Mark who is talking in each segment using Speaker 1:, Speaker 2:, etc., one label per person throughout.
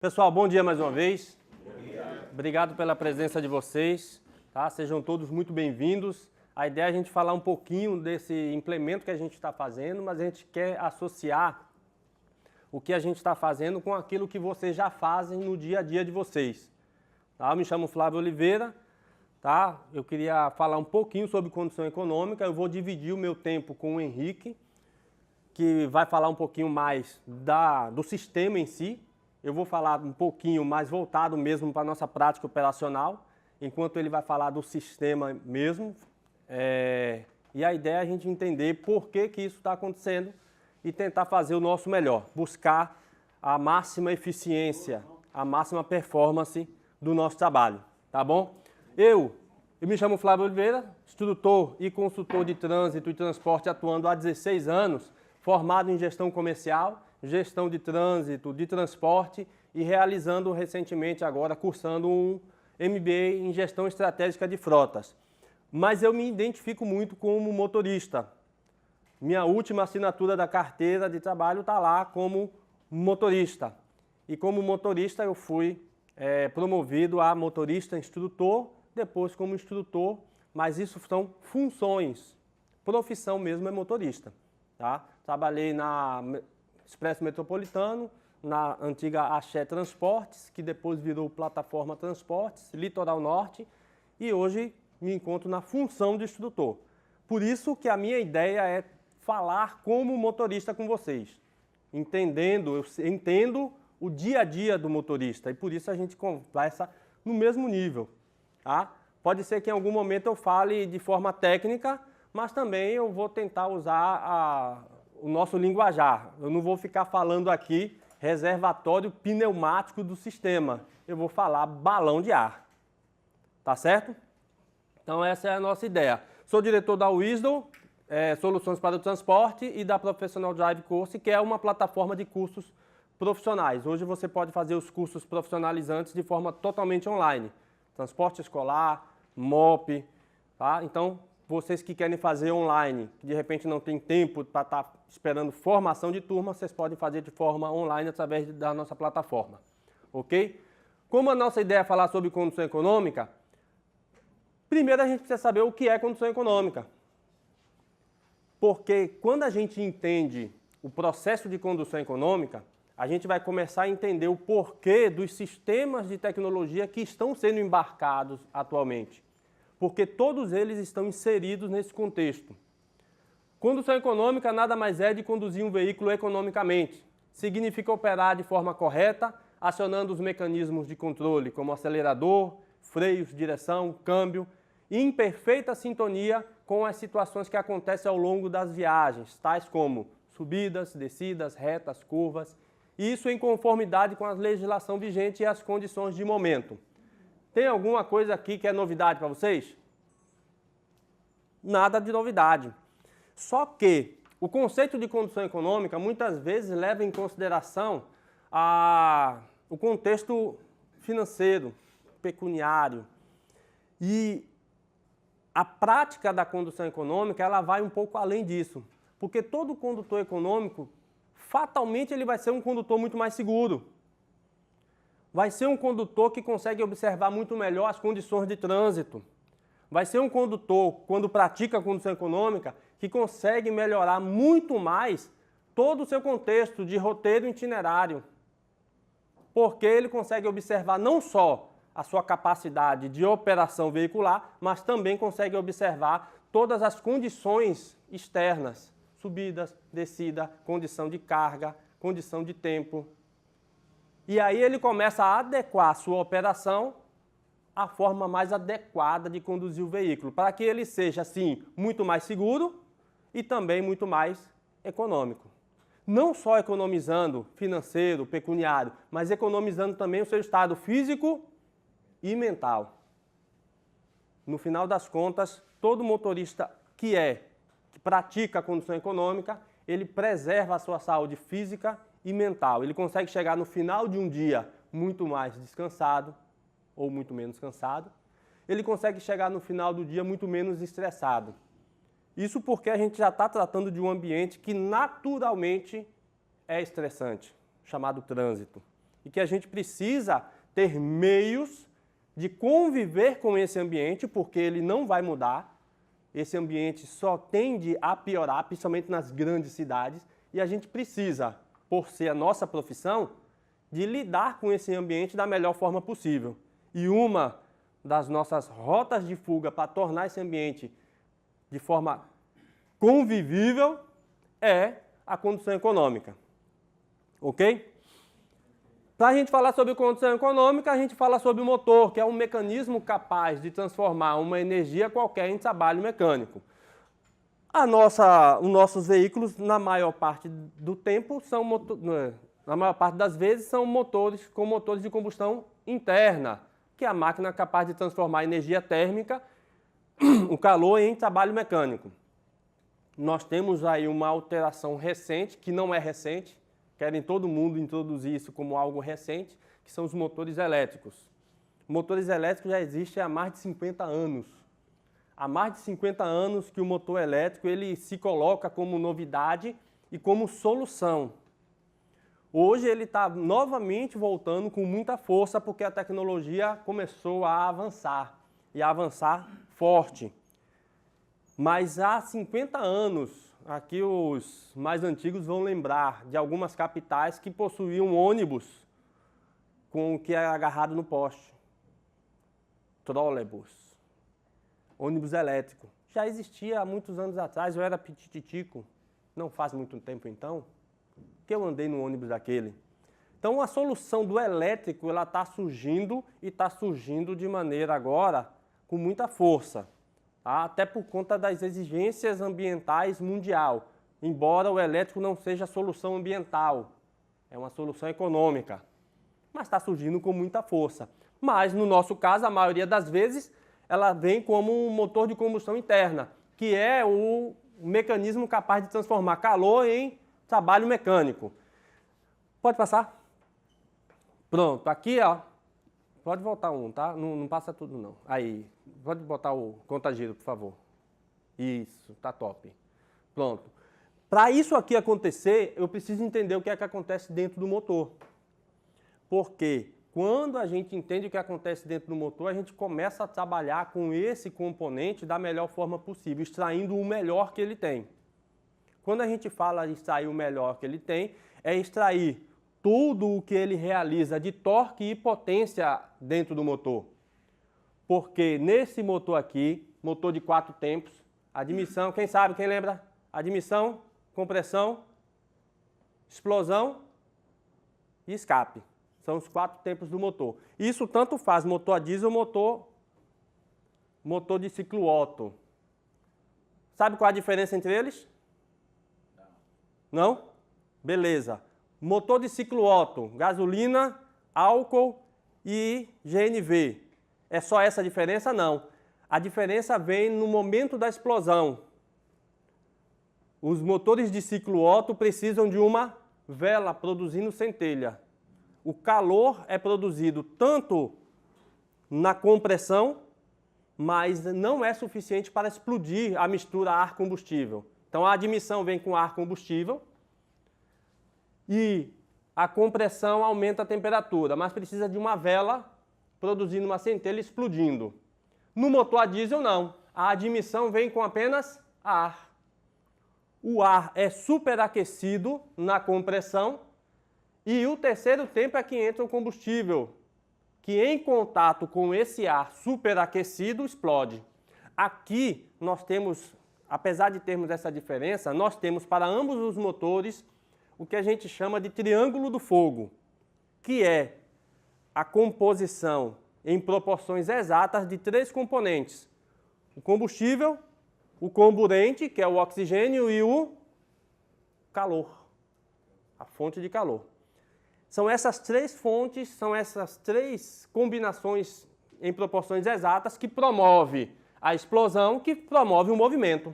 Speaker 1: Pessoal, bom dia mais uma vez. Obrigado pela presença de vocês. Tá? Sejam todos muito bem-vindos. A ideia é a gente falar um pouquinho desse implemento que a gente está fazendo, mas a gente quer associar o que a gente está fazendo com aquilo que vocês já fazem no dia a dia de vocês. Tá? Eu me chamo Flávio Oliveira. Tá? Eu queria falar um pouquinho sobre condução econômica. Eu vou dividir o meu tempo com o Henrique, que vai falar um pouquinho mais do sistema em si. Eu vou falar um pouquinho mais voltado mesmo para a nossa prática operacional, enquanto ele vai falar do sistema mesmo. E a ideia é a gente entender por que isso está acontecendo e tentar fazer o nosso melhor, buscar a máxima eficiência, a máxima performance do nosso trabalho, tá bom? Eu me chamo Flávio Oliveira, instrutor e consultor de trânsito e transporte atuando há 16 anos, formado em gestão comercial, gestão de trânsito, de transporte e realizando recentemente agora, cursando um MBA em gestão estratégica de frotas. Mas eu me identifico muito como motorista. Minha última assinatura da carteira de trabalho está lá como motorista. E como motorista eu fui promovido a motorista instrutor, depois como instrutor, mas isso são funções. Profissão mesmo é motorista. Tá? Trabalhei na Expresso Metropolitano, na antiga Axé Transportes, que depois virou Plataforma Transportes, Litoral Norte, e hoje me encontro na função de instrutor. Por isso que a minha ideia é falar como motorista com vocês, eu entendo o dia a dia do motorista, e por isso a gente conversa no mesmo nível. Tá? Pode ser que em algum momento eu fale de forma técnica, mas também eu vou tentar usar o nosso linguajar. Eu não vou ficar falando aqui reservatório pneumático do sistema. Eu vou falar balão de ar. Tá certo? Então essa é a nossa ideia. Sou diretor da Wisdom, Soluções para o Transporte, e da Professional Drive Course, que é uma plataforma de cursos profissionais. Hoje você pode fazer os cursos profissionalizantes de forma totalmente online. Transporte escolar, MOP, tá? Então, vocês que querem fazer online, que de repente não tem tempo para estar esperando formação de turma, vocês podem fazer de forma online através da nossa plataforma. Ok? Como a nossa ideia é falar sobre condução econômica, primeiro a gente precisa saber o que é condução econômica. Porque quando a gente entende o processo de condução econômica, a gente vai começar a entender o porquê dos sistemas de tecnologia que estão sendo embarcados atualmente. Porque todos eles estão inseridos nesse contexto. Condução econômica nada mais é de conduzir um veículo economicamente. Significa operar de forma correta, acionando os mecanismos de controle, como acelerador, freios, direção, câmbio, e em perfeita sintonia com as situações que acontecem ao longo das viagens, tais como subidas, descidas, retas, curvas, e isso em conformidade com a legislação vigente e as condições de momento. Tem alguma coisa aqui que é novidade para vocês? Nada de novidade. Só que o conceito de condução econômica muitas vezes leva em consideração o contexto financeiro, pecuniário. E a prática da condução econômica ela vai um pouco além disso. Porque todo condutor econômico, fatalmente, ele vai ser um condutor muito mais seguro. Vai ser um condutor que consegue observar muito melhor as condições de trânsito. Vai ser um condutor, quando pratica a condução econômica, que consegue melhorar muito mais todo o seu contexto de roteiro e itinerário. Porque ele consegue observar não só a sua capacidade de operação veicular, mas também consegue observar todas as condições externas, subidas, descida, condição de carga, condição de tempo. E aí ele começa a adequar a sua operação à forma mais adequada de conduzir o veículo, para que ele seja, assim, muito mais seguro e também muito mais econômico. Não só economizando financeiro, pecuniário, mas economizando também o seu estado físico e mental. No final das contas, todo motorista que pratica a condução econômica, ele preserva a sua saúde física e mental. Ele consegue chegar no final de um dia muito mais descansado ou muito menos cansado. Ele consegue chegar no final do dia muito menos estressado. Isso porque a gente já está tratando de um ambiente que naturalmente é estressante, chamado trânsito. e que a gente precisa ter meios de conviver com esse ambiente, porque ele não vai mudar. Esse ambiente só tende a piorar, principalmente nas grandes cidades, e a gente precisa, por ser a nossa profissão, de lidar com esse ambiente da melhor forma possível. E uma das nossas rotas de fuga para tornar esse ambiente de forma convivível é a condução econômica. Ok? Para a gente falar sobre condução econômica, a gente fala sobre o motor, que é um mecanismo capaz de transformar uma energia qualquer em trabalho mecânico. Os nossos veículos, na maior parte do tempo, na maior parte das vezes, são motores com motores de combustão interna, que é a máquina capaz de transformar a energia térmica, o calor, em trabalho mecânico. Nós temos aí uma alteração recente, que não é recente, querem todo mundo introduzir isso como algo recente, que são os motores elétricos. Motores elétricos já existem há mais de 50 anos. Há mais de 50 anos que o motor elétrico ele se coloca como novidade e como solução. Hoje ele está novamente voltando com muita força porque a tecnologia começou a avançar, e a avançar forte. Mas há 50 anos, aqui os mais antigos vão lembrar de algumas capitais que possuíam ônibus com o que era agarrado no poste. Trolebus. Ônibus elétrico. Já existia há muitos anos atrás, eu era pititico, não faz muito tempo então, que eu andei no ônibus daquele. Então a solução do elétrico ela está surgindo e está surgindo de maneira agora com muita força. Até por conta das exigências ambientais mundial, embora o elétrico não seja a solução ambiental, é uma solução econômica, mas está surgindo com muita força. Mas, no nosso caso, a maioria das vezes, ela vem como um motor de combustão interna, que é o mecanismo capaz de transformar calor em trabalho mecânico. Pode passar? Pronto, aqui, ó. Pode voltar um, tá? Não passa tudo, não. Aí, pode botar o conta-giro, por favor. Isso, tá top. Pronto. Para isso aqui acontecer, eu preciso entender o que é que acontece dentro do motor. Porque quando a gente entende o que acontece dentro do motor, a gente começa a trabalhar com esse componente da melhor forma possível, extraindo o melhor que ele tem. Quando a gente fala de extrair o melhor que ele tem, é extrair tudo o que ele realiza de torque e potência dentro do motor. Porque nesse motor aqui, motor de 4 tempos, admissão, quem sabe, quem lembra? Admissão, compressão, explosão e escape. São os 4 tempos do motor. Isso tanto faz motor a diesel ou motor de ciclo Otto. Sabe qual é a diferença entre eles? Não? Beleza. Motor de ciclo Otto, gasolina, álcool e GNV. É só essa a diferença? Não. A diferença vem no momento da explosão. Os motores de ciclo Otto precisam de uma vela produzindo centelha. O calor é produzido tanto na compressão, mas não é suficiente para explodir a mistura ar-combustível. Então a admissão vem com ar combustível e a compressão aumenta a temperatura, mas precisa de uma vela produzindo uma centelha explodindo. No motor a diesel não, a admissão vem com apenas ar. O ar é superaquecido na compressão e o terceiro tempo é que entra o combustível, que em contato com esse ar superaquecido explode. Aqui nós temos, apesar de termos essa diferença, nós temos para ambos os motores o que a gente chama de triângulo do fogo, que é a composição em proporções exatas de 3 componentes. O combustível, o comburente, que é o oxigênio, e o calor, a fonte de calor. São essas 3 fontes, são essas 3 combinações em proporções exatas que promove a explosão, que promove o movimento.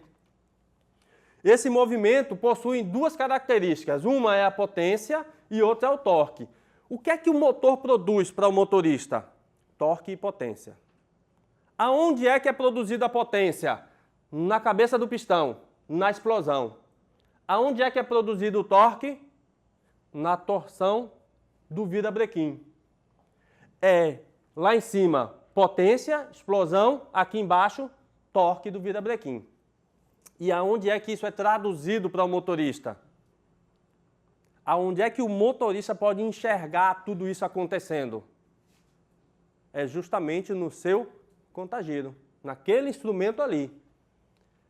Speaker 1: Esse movimento possui 2 características, uma é a potência e outra é o torque. O que é que o motor produz para o motorista? Torque e potência. Aonde é que é produzida a potência? Na cabeça do pistão, na explosão. Aonde é que é produzido o torque? Na torção do virabrequim. É lá em cima, potência, explosão, aqui embaixo, torque do virabrequim. E aonde é que isso é traduzido para o motorista? Aonde é que o motorista pode enxergar tudo isso acontecendo? É justamente no seu contagiro, naquele instrumento ali.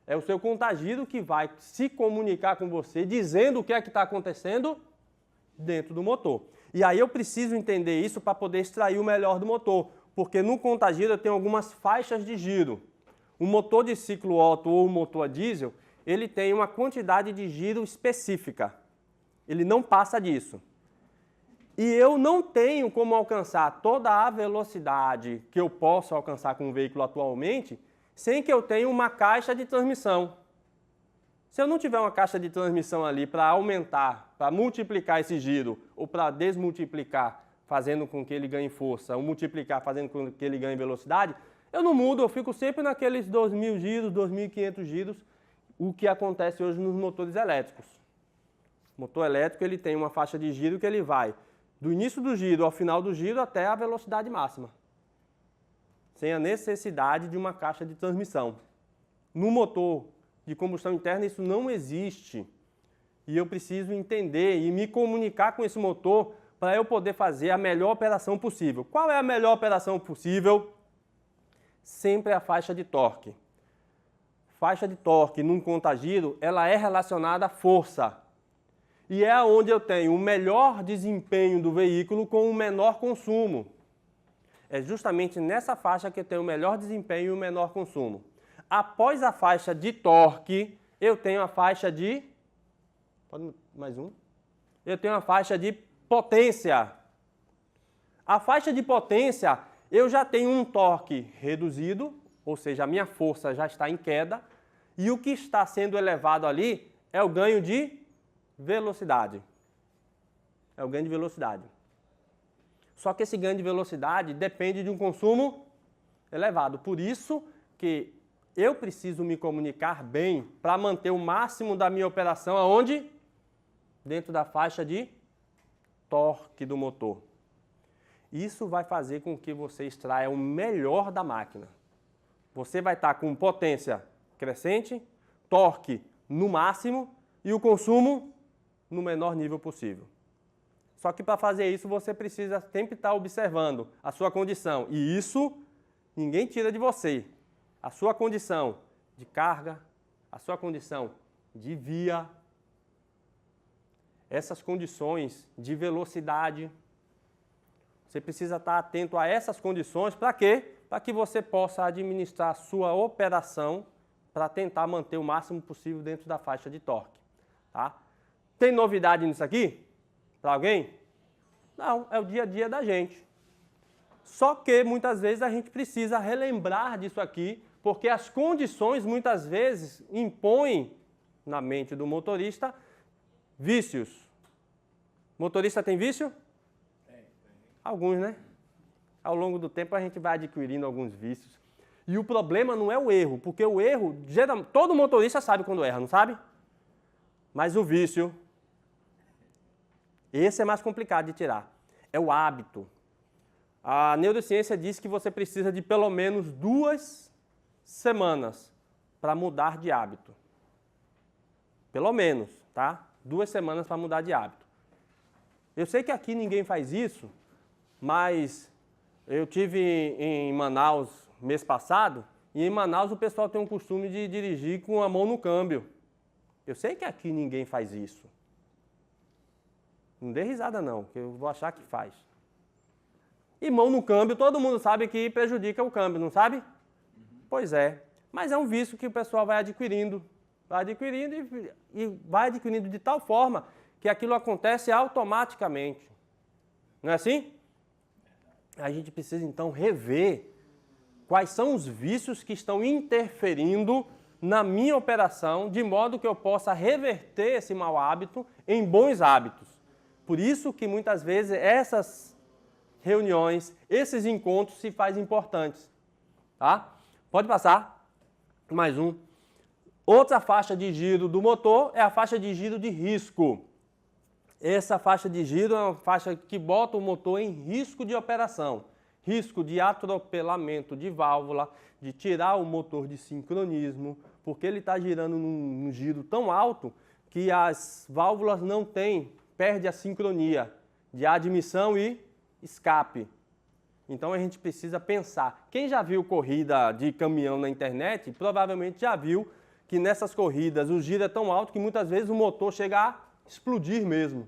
Speaker 1: É o seu contagiro que vai se comunicar com você, dizendo o que é que está acontecendo dentro do motor. E aí eu preciso entender isso para poder extrair o melhor do motor, porque no contagiro eu tenho algumas faixas de giro. O motor de ciclo Otto ou o motor a diesel, ele tem uma quantidade de giro específica. Ele não passa disso. E eu não tenho como alcançar toda a velocidade que eu posso alcançar com o veículo atualmente, sem que eu tenha uma caixa de transmissão. Se eu não tiver uma caixa de transmissão ali para aumentar, para multiplicar esse giro, ou para desmultiplicar, fazendo com que ele ganhe força, ou multiplicar, fazendo com que ele ganhe velocidade, eu não mudo, eu fico sempre naqueles 2.000 giros, 2.500 giros, o que acontece hoje nos motores elétricos. O motor elétrico ele tem uma faixa de giro que ele vai do início do giro ao final do giro até a velocidade máxima, sem a necessidade de uma caixa de transmissão. No motor de combustão interna isso não existe. E eu preciso entender e me comunicar com esse motor para eu poder fazer a melhor operação possível. Qual é a melhor operação possível? Sempre a faixa de torque. Faixa de torque num contagiro, ela é relacionada à força. E é onde eu tenho o melhor desempenho do veículo com o menor consumo. É justamente nessa faixa que eu tenho o melhor desempenho e o menor consumo. Após a faixa de torque, eu tenho a faixa de... Pode mais um? Eu tenho a faixa de potência. A faixa de potência, eu já tenho um torque reduzido, ou seja, a minha força já está em queda, e o que está sendo elevado ali é o ganho de velocidade. É o ganho de velocidade. Só que esse ganho de velocidade depende de um consumo elevado. Por isso que eu preciso me comunicar bem para manter o máximo da minha operação aonde? Dentro da faixa de torque do motor. Isso vai fazer com que você extraia o melhor da máquina. Você vai estar com potência crescente, torque no máximo e o consumo no menor nível possível. Só que para fazer isso você precisa sempre estar observando a sua condição. E isso ninguém tira de você. A sua condição de carga, a sua condição de via, essas condições de velocidade. Você precisa estar atento a essas condições. Para quê? Para que você possa administrar a sua operação para tentar manter o máximo possível dentro da faixa de torque. Tá? Tem novidade nisso aqui? Para alguém? Não, é o dia a dia da gente. Só que muitas vezes a gente precisa relembrar disso aqui, porque as condições muitas vezes impõem na mente do motorista vícios. Motorista tem vício? Tem. Alguns, né? Ao longo do tempo a gente vai adquirindo alguns vícios. E o problema não é o erro, porque o erro, todo motorista sabe quando erra, não sabe? Mas o vício, esse é mais complicado de tirar. É o hábito. A neurociência diz que você precisa de pelo menos 2 semanas para mudar de hábito. Pelo menos, tá? 2 semanas para mudar de hábito. Eu sei que aqui ninguém faz isso, mas eu tive em Manaus mês passado, e em Manaus o pessoal tem um costume de dirigir com a mão no câmbio. Eu sei que aqui ninguém faz isso. Não dê risada não, que eu vou achar que faz. E mão no câmbio, todo mundo sabe que prejudica o câmbio, não sabe? Pois é. Mas é um vício que o pessoal vai adquirindo e vai adquirindo de tal forma que aquilo acontece automaticamente. Não é assim? A gente precisa então rever quais são os vícios que estão interferindo na minha operação, de modo que eu possa reverter esse mau hábito em bons hábitos. Por isso que muitas vezes essas reuniões, esses encontros se fazem importantes. Tá? Pode passar. Mais um. Outra faixa de giro do motor é a faixa de giro de risco. Essa faixa de giro é uma faixa que bota o motor em risco de operação, risco de atropelamento de válvula, de tirar o motor de sincronismo, porque ele está girando num giro tão alto que as válvulas não têm, perde a sincronia de admissão e escape. Então a gente precisa pensar. Quem já viu corrida de caminhão na internet, provavelmente já viu que nessas corridas o giro é tão alto que muitas vezes o motor chega a explodir mesmo.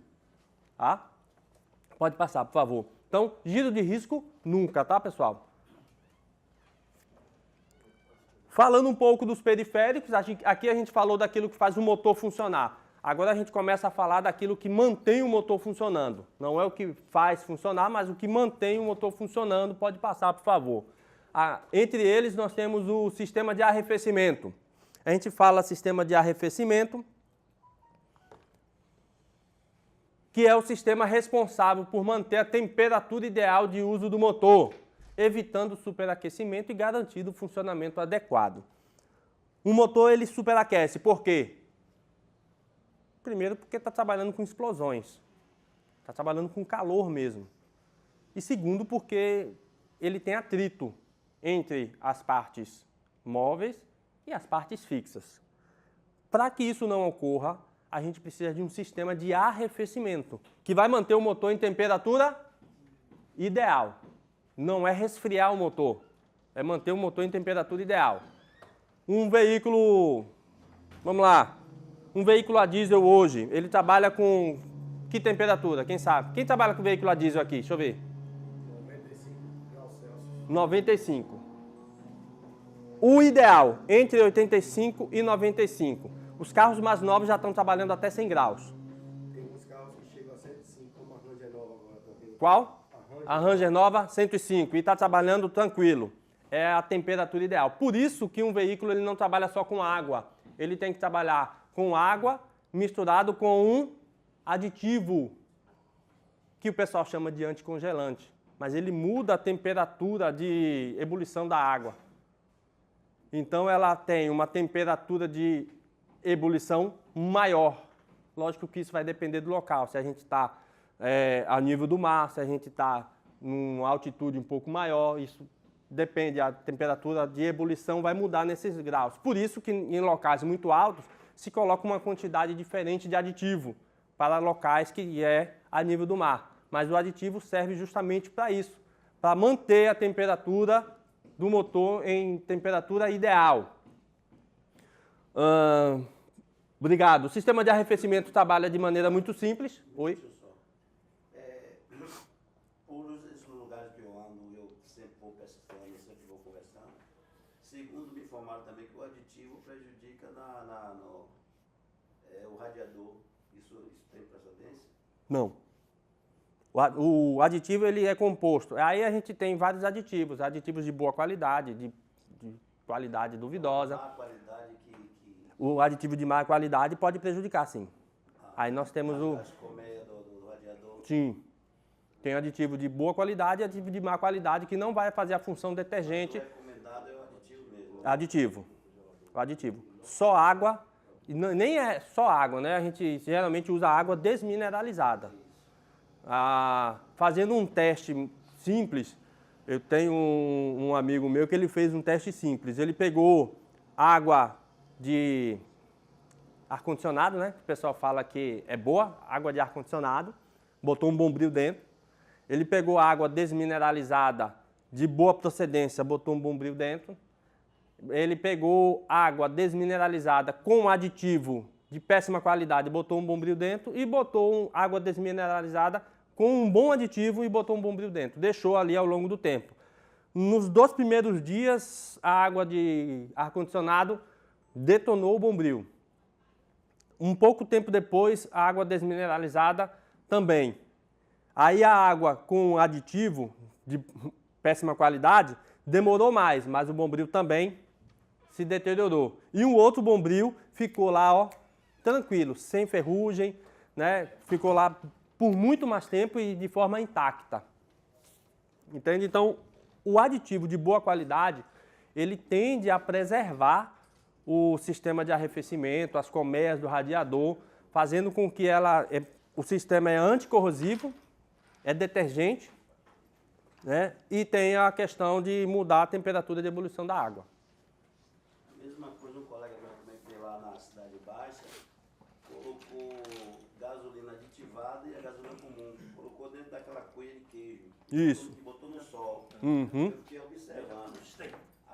Speaker 1: Tá? Pode passar, por favor. Então, giro de risco nunca, tá, pessoal? Falando um pouco dos periféricos, aqui a gente falou daquilo que faz o motor funcionar. Agora a gente começa a falar daquilo que mantém o motor funcionando. Não é o que faz funcionar, mas o que mantém o motor funcionando. Pode passar, por favor. Entre eles, nós temos o sistema de arrefecimento. A gente fala sistema de arrefecimento, que é o sistema responsável por manter a temperatura ideal de uso do motor, evitando o superaquecimento e garantindo o funcionamento adequado. O motor ele superaquece, por quê? Primeiro porque está trabalhando com explosões, está trabalhando com calor mesmo. E segundo porque ele tem atrito entre as partes móveis e as partes fixas. Para que isso não ocorra, a gente precisa de um sistema de arrefecimento, que vai manter o motor em temperatura ideal. Não é resfriar o motor, é manter o motor em temperatura ideal. Um veículo, vamos lá, um veículo a diesel hoje, ele trabalha com que temperatura? Quem sabe? Quem trabalha com veículo a diesel aqui? Deixa eu ver.
Speaker 2: 95 graus Celsius.
Speaker 1: 95. O ideal, entre 85 e 95. Os carros mais novos já estão trabalhando até 100 graus.
Speaker 2: Tem uns carros que chegam a 105, como a Ranger Nova agora também.
Speaker 1: Qual? A Ranger Nova, 105. E está trabalhando tranquilo. É a temperatura ideal. Por isso que um veículo ele não trabalha só com água. Ele tem que trabalhar com água misturado com um aditivo, que o pessoal chama de anticongelante. Mas ele muda a temperatura de ebulição da água. Então ela tem uma temperatura de ebulição maior. Lógico que isso vai depender do local. Se a gente está a nível do mar, se a gente está numa altitude um pouco maior, isso depende, a temperatura de ebulição vai mudar nesses graus. Por isso que em locais muito altos se coloca uma quantidade diferente de aditivo para locais que é a nível do mar. Mas o aditivo serve justamente para isso, para manter a temperatura do motor em temperatura ideal. Obrigado. O sistema de arrefecimento trabalha de maneira muito simples. Oi?
Speaker 3: Por esses lugares que eu ando, eu sempre vou pesquisando, sempre vou conversando. Segundo, me informaram também que o aditivo prejudica o radiador. Isso tem procedência?
Speaker 1: Não. O aditivo ele é composto. Aí a gente tem vários aditivos. Aditivos de boa qualidade, de qualidade duvidosa.
Speaker 3: Má qualidade
Speaker 1: O aditivo de má qualidade pode prejudicar, sim. Aí nós temos o...
Speaker 3: As colmeias do radiador.
Speaker 1: Sim. Tem aditivo de boa qualidade e aditivo de má qualidade que não vai fazer a função detergente.
Speaker 3: O recomendado é o aditivo mesmo.
Speaker 1: Aditivo. O aditivo. Só água, nem é só água, né? A gente geralmente usa água desmineralizada. Fazendo um teste simples, eu tenho um amigo meu que ele fez um teste simples. Ele pegou água de ar-condicionado, né? O pessoal fala que é boa, água de ar-condicionado, botou um bombril dentro. Ele pegou água desmineralizada de boa procedência, botou um bombril dentro. Ele pegou água desmineralizada com aditivo de péssima qualidade, botou um bombril dentro e botou água desmineralizada com um bom aditivo e botou um bombril dentro. Deixou ali ao longo do tempo. Nos 2 primeiros dias, a água de ar-condicionado detonou o bombril. Um pouco tempo depois, a água desmineralizada também. Aí a água com aditivo de péssima qualidade demorou mais, mas o bombril também se deteriorou. E um outro bombril ficou lá, ó, tranquilo, sem ferrugem, né? Ficou lá por muito mais tempo e de forma intacta. Entende? Então, o aditivo de boa qualidade, ele tende a preservar o sistema de arrefecimento, as colmeias do radiador, fazendo com que o sistema é anticorrosivo, é detergente, né? E tem a questão de mudar a temperatura de ebulição da água.
Speaker 3: A mesma coisa, um colega meu também que lá na Cidade Baixa, colocou gasolina aditivada e a gasolina comum. Colocou dentro daquela cuia de queijo.
Speaker 1: Isso.
Speaker 3: E botou no sol.
Speaker 1: Uhum.
Speaker 3: Eu fiquei observando.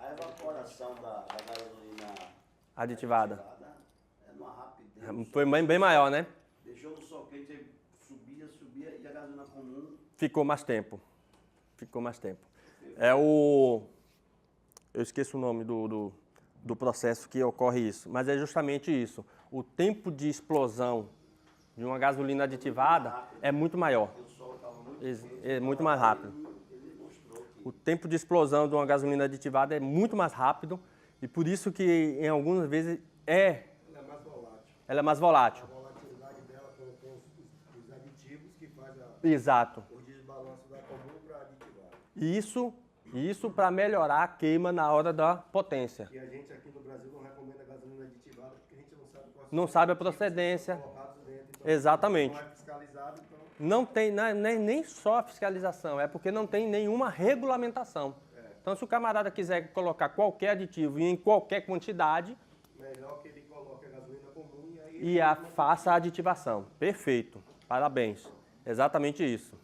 Speaker 3: A evaporação da gasolina
Speaker 1: Aditivada.
Speaker 3: é numa rapidez.
Speaker 1: Foi bem maior, né?
Speaker 3: Deixou no sol quente, aí subia e a gasolina comum.
Speaker 1: Ficou mais tempo. Ficou mais tempo. É o... Eu esqueço o nome do processo que ocorre isso, mas é justamente isso. O tempo de explosão de uma gasolina aditivada é muito maior.
Speaker 3: O sol estava muito
Speaker 1: É muito mais rápido.
Speaker 3: Ele mostrou que
Speaker 1: O tempo de explosão de uma gasolina aditivada é muito mais rápido e por isso que em algumas vezes
Speaker 2: Ela é mais volátil.
Speaker 1: ela é mais volátil.
Speaker 2: A volatilidade dela com os aditivos que faz
Speaker 1: Exato.
Speaker 2: o desbalanço da comum para aditivada.
Speaker 1: Isso para melhorar a queima na hora da potência.
Speaker 2: E a gente aqui no Brasil não recomenda gasolina aditivada porque a gente não sabe quais
Speaker 1: Não
Speaker 2: são os
Speaker 1: sabe a
Speaker 2: aditivos que
Speaker 1: procedência.
Speaker 2: são colocados dentro. Então,
Speaker 1: Exatamente.
Speaker 2: não é fiscalizado, então
Speaker 1: Não tem nem só a fiscalização, é porque não tem nenhuma regulamentação. Então, se o camarada quiser colocar qualquer aditivo e em qualquer quantidade,
Speaker 2: melhor que ele coloque a gasolina comum e aí
Speaker 1: faça a aditivação. Perfeito. Parabéns. Exatamente isso.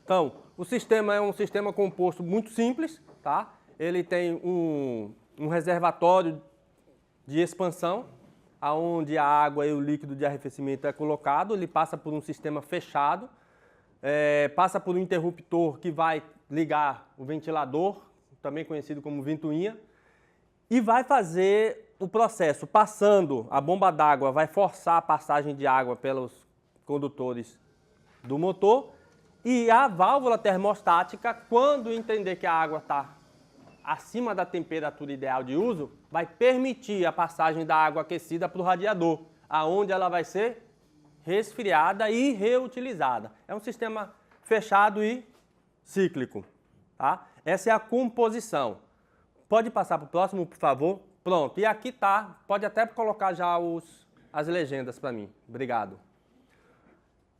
Speaker 1: Então, o sistema é um sistema composto muito simples, tá? Ele tem um reservatório de expansão, onde a água e o líquido de arrefecimento é colocado, ele passa por um sistema fechado, passa por um interruptor que vai ligar o ventilador, também conhecido como ventoinha, e vai fazer o processo, passando a bomba d'água, vai forçar a passagem de água pelos condutores do motor, e a válvula termostática, quando entender que a água está acima da temperatura ideal de uso, vai permitir a passagem da água aquecida para o radiador, aonde ela vai ser resfriada e reutilizada. É um sistema fechado e cíclico. Tá? Essa é a composição. Pode passar para o próximo, por favor? Pronto. E aqui tá. Pode até colocar já as legendas para mim. Obrigado.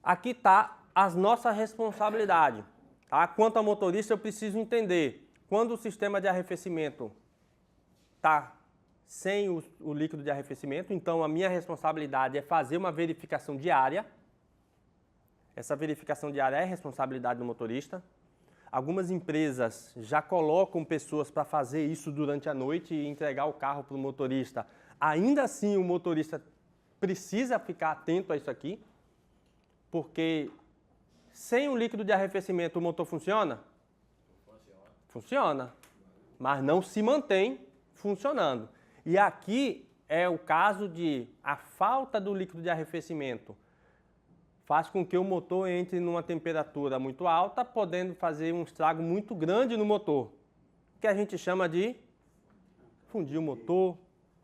Speaker 1: Aqui tá as nossas responsabilidades. Tá? Quanto ao motorista, eu preciso entender. Quando o sistema de arrefecimento está sem o líquido de arrefecimento, então a minha responsabilidade é fazer uma verificação diária. Essa verificação diária é responsabilidade do motorista. Algumas empresas já colocam pessoas para fazer isso durante a noite e entregar o carro para o motorista. Ainda assim, o motorista precisa ficar atento a isso aqui, porque sem o líquido de arrefecimento o motor funciona? Funciona, mas não se mantém funcionando. E aqui é o caso de a falta do líquido de arrefecimento faz com que o motor entre numa temperatura muito alta, podendo fazer um estrago muito grande no motor, que a gente chama de fundir o motor,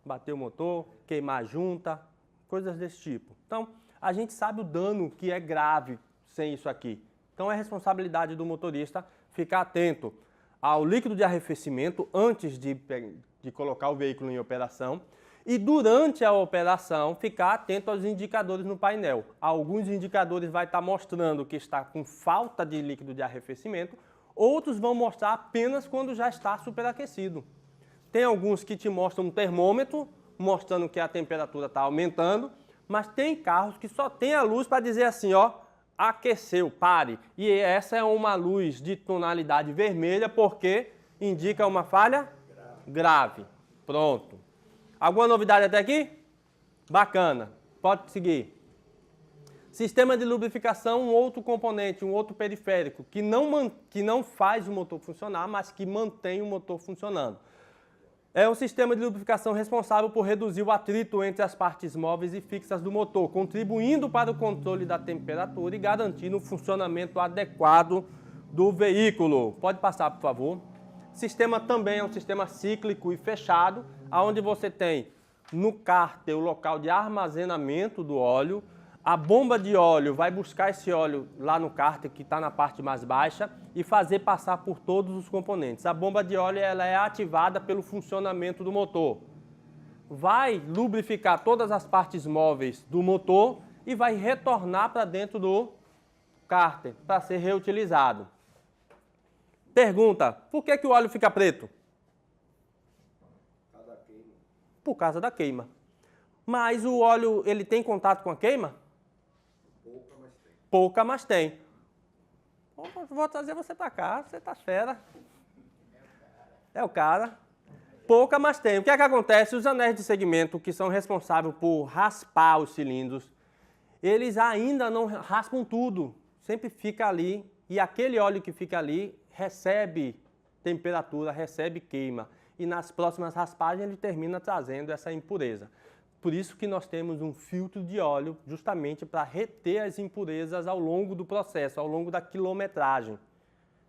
Speaker 1: bater o motor, queimar a junta, coisas desse tipo. Então, a gente sabe o dano que é grave sem isso aqui. Então, é responsabilidade do motorista ficar atento ao líquido de arrefecimento antes de colocar o veículo em operação e durante a operação ficar atento aos indicadores no painel. Alguns indicadores vai estar mostrando que está com falta de líquido de arrefecimento, outros vão mostrar apenas quando já está superaquecido. Tem alguns que te mostram um termômetro mostrando que a temperatura está aumentando, mas tem carros que só tem a luz para dizer assim, ó, aqueceu, pare. E essa é uma luz de tonalidade vermelha porque indica uma falha grave. Pronto. Alguma novidade até aqui? Bacana. Pode seguir. Sistema de lubrificação, um outro componente, um outro periférico que não faz o motor funcionar, mas que mantém o motor funcionando. É um sistema de lubrificação responsável por reduzir o atrito entre as partes móveis e fixas do motor, contribuindo para o controle da temperatura e garantindo o funcionamento adequado do veículo. Pode passar, por favor. O sistema também é um sistema cíclico e fechado, onde você tem no cárter o local de armazenamento do óleo. A bomba de óleo vai buscar esse óleo lá no cárter, que está na parte mais baixa, e fazer passar por todos os componentes. A bomba de óleo ela é ativada pelo funcionamento do motor. Vai lubrificar todas as partes móveis do motor e vai retornar para dentro do cárter para ser reutilizado. Pergunta, por que o óleo fica preto? Por causa da queima. Mas o óleo, ele tem contato com a queima? Pouca, mas tem. Vou trazer você para cá, você tá fera. É o cara. Pouca, mas tem. O que é que acontece? Os anéis de segmento, que são responsáveis por raspar os cilindros, eles ainda não raspam tudo. Sempre fica ali. E aquele óleo que fica ali recebe temperatura, recebe queima. E nas próximas raspagens ele termina trazendo essa impureza. Por isso que nós temos um filtro de óleo justamente para reter as impurezas ao longo do processo, ao longo da quilometragem.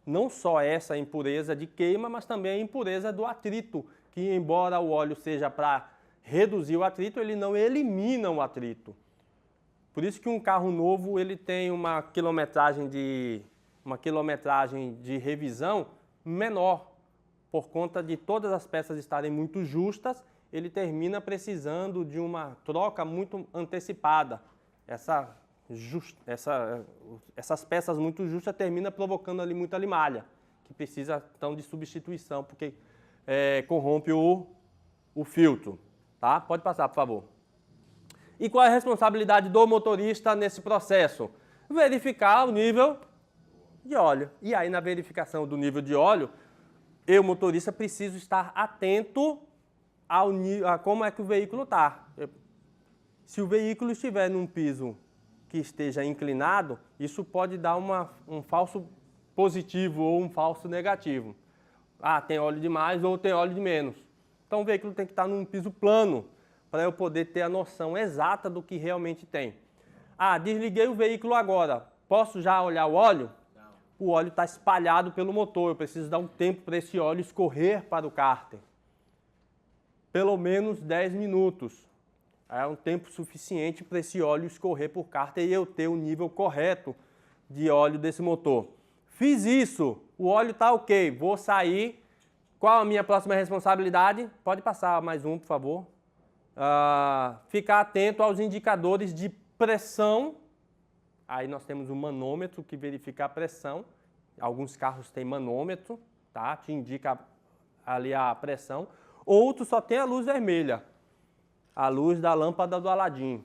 Speaker 1: Não só essa impureza de queima, mas também a impureza do atrito, que embora o óleo seja para reduzir o atrito, ele não elimina o atrito. Por isso que um carro novo ele tem uma quilometragem de revisão menor. Por conta de todas as peças estarem muito justas, ele termina precisando de uma troca muito antecipada. Essas peças muito justas terminam provocando ali muita limalha, que precisa então de substituição, porque corrompe o filtro. Tá? Pode passar, por favor. E qual é a responsabilidade do motorista nesse processo? Verificar o nível de óleo. E aí, na verificação do nível de óleo, eu, motorista, preciso estar atento a como é que o veículo está. Se o veículo estiver num piso que esteja inclinado, isso pode dar um falso positivo ou um falso negativo. Ah, tem óleo de mais ou tem óleo de menos. Então o veículo tem que estar num piso plano para eu poder ter a noção exata do que realmente tem. Ah, desliguei o veículo agora. Posso já olhar o óleo? O óleo está espalhado pelo motor, eu preciso dar um tempo para esse óleo escorrer para o cárter. Pelo menos 10 minutos. É um tempo suficiente para esse óleo escorrer por cárter e eu ter o nível correto de óleo desse motor. Fiz isso, o óleo está ok, vou sair. Qual a minha próxima responsabilidade? Pode passar mais um, por favor. Ficar atento aos indicadores de pressão. Aí nós temos um manômetro que verifica a pressão. Alguns carros têm manômetro, tá? Te indica ali a pressão. Outros só tem a luz vermelha, a luz da lâmpada do Aladim.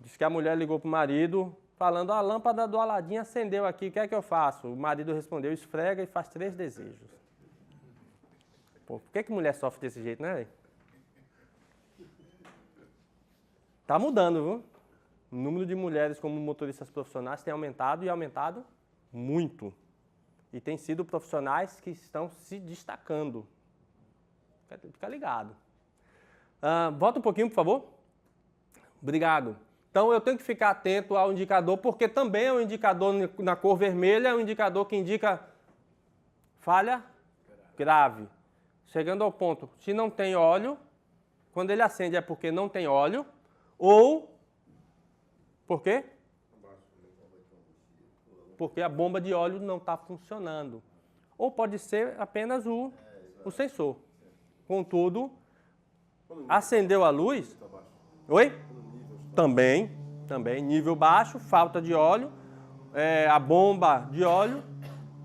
Speaker 1: Diz que a mulher ligou para o marido, falando, a lâmpada do Aladim acendeu aqui, o que é que eu faço? O marido respondeu, esfrega e faz 3 desejos. Pô, por que mulher sofre desse jeito, né? Tá mudando, viu? O número de mulheres como motoristas profissionais tem aumentado e aumentado muito. E tem sido profissionais que estão se destacando. Fica ligado. Volta um pouquinho, por favor. Obrigado. Então eu tenho que ficar atento ao indicador, porque também é um indicador na cor vermelha, é um indicador que indica falha grave. Chegando ao ponto, se não tem óleo, quando ele acende é porque não tem óleo, ou por quê? Porque a bomba de óleo não está funcionando. Ou pode ser apenas o sensor. Contudo, acendeu a luz. Oi? Também, nível baixo, falta de óleo, a bomba de óleo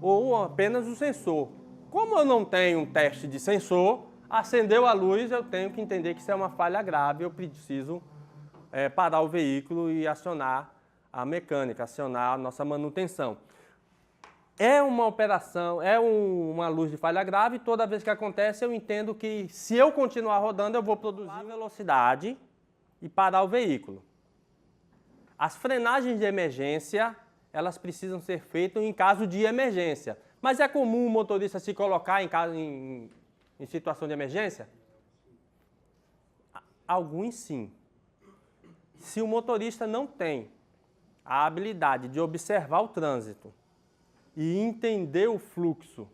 Speaker 1: ou apenas o sensor. Como eu não tenho um teste de sensor, acendeu a luz, eu tenho que entender que isso é uma falha grave, eu preciso parar o veículo e acionar a mecânica, acionar a nossa manutenção. É uma operação, é uma luz de falha grave, toda vez que acontece eu entendo que se eu continuar rodando eu vou produzir velocidade e parar o veículo. As frenagens de emergência, elas precisam ser feitas em caso de emergência. Mas é comum o motorista se colocar em situação de emergência? Alguns sim. Se o motorista não tem a habilidade de observar o trânsito e entender o fluxo